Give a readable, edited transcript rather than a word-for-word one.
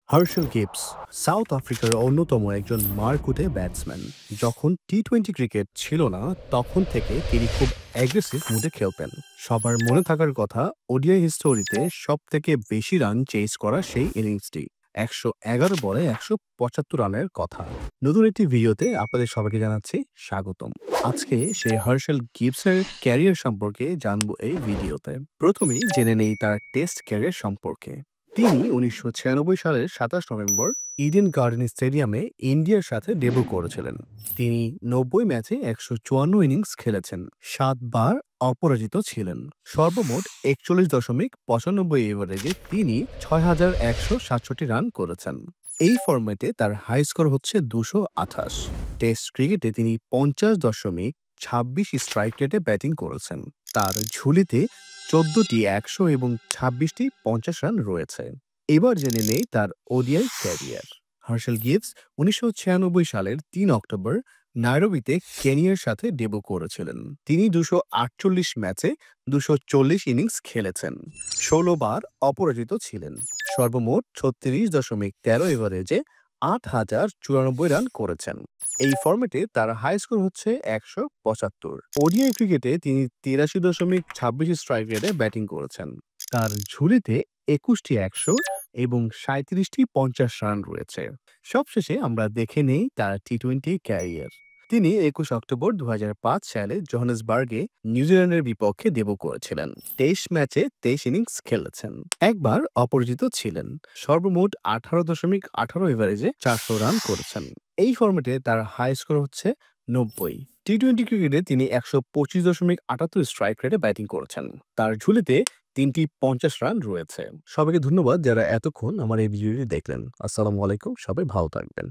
Herschel Gibbs south আফ্রিকার অন্যতম একজন মারকুটে ব্যাটসম্যান। যখন টি-20 ক্রিকেট ছিল না, তখন থেকে তিনি খুব অ্যাগ্রেসিভ মুডে খেলতেন। সবার মনে থাকার কথা, ওডিআই হিস্টোরিতে সবথেকে বেশি রান চেজ করা সেই ইনিংসটি ১১১ বলে ১৭৫ রানের কথা। নতুন একটি ভিডিওতে আপনাদের সবাইকে জানাচ্ছি স্বাগতম। আজকে সেই হার্শেল গিবসের ক্যারিয়ার সম্পর্কে জানবো এই ভিডিওতে। প্রথমেই জেনে নেই তার টেস্ট ক্যারিয়ার সম্পর্কে। তিনি ১৯৯৬ সালের ২৭ নভেম্বর ইডেন গার্ডেন স্টেডিয়ামে ইন্ডিয়ার সাথে ডেবু করেছিলেন। তিনি ৯০ ম্যাচে ১৫৪ ইনিংস খেলেছেন, ৭ বার অপরাজিত ছিলেন। সর্বমোট ৪১.৯৫ এভারেজে তিনি ৬,১৬৭ রান করেছেন। এই ফরম্যাটে তার হাই স্কোর হচ্ছে ২২৮। টেস্ট ক্রিকেটে তিনি ৫০.২৬ স্ট্রাইক রেটে ব্যাটিং করেছেন। তার ঝুলিতে ১৪টি ১০০ এবং ২৬টি ৫০ রান রয়েছে। এবার জেনে নেই তার ওডিআই ক্যারিয়ার। হার্শেল গিবস ১৯৯৬ সালের ৩ অক্টোবর নাইরোবিতে কেনিয়ার সাথে ডেবু করেছিলেন। তিনি ২৪৮ ম্যাচে ২৪০ ইনিংস খেলেছেন, ১৬ বার অপরাজিত ছিলেন। সর্বমোট ৩৬.১৩ এভারেজে ৮,০৯৪ রান করেছেন। এই ফরম্যাটে তার হাই স্কোর হচ্ছে ১৭৫। ওডিআই ক্রিকেটে তিনি ৮৩.২৬ স্ট্রাইক রেটে ব্যাটিং করেছেন। তার ঝুলিতে ২১টি ১০০ এবং ৩৭টি ৫০ রান রয়েছে। সবশেষে আমরা দেখে নেই তার টি-২০ ক্যারিয়ার। তিনি ২১ অক্টোবর ২০০৫ সালে জোহানেসবার্গে নিউজিল্যান্ডের বিপক্ষে ডেবু করেছিলেন। ২৩ ম্যাচে ২৩ ইনিংস খেলেছেন, একবার অপরাজিত ছিলেন। সর্বমোট ১৮.১৮ এভারেজে ৪০০ রান করেছেন। এই ফরম্যাটে তার হাই স্কোর হচ্ছে ৯০। টি-২০ ক্রিকেটে তিনি ১২৫.৭৮ স্ট্রাইক রেটে ব্যাটিং করেছেন। তার ঝুলিতে ৩টি ৫০ রান রয়েছে। সবাইকে ধন্যবাদ যারা এতক্ষণ আমার এই ভিডিওটি দেখলেন। আসসালামু আলাইকুম, সবাই ভালো থাকবেন।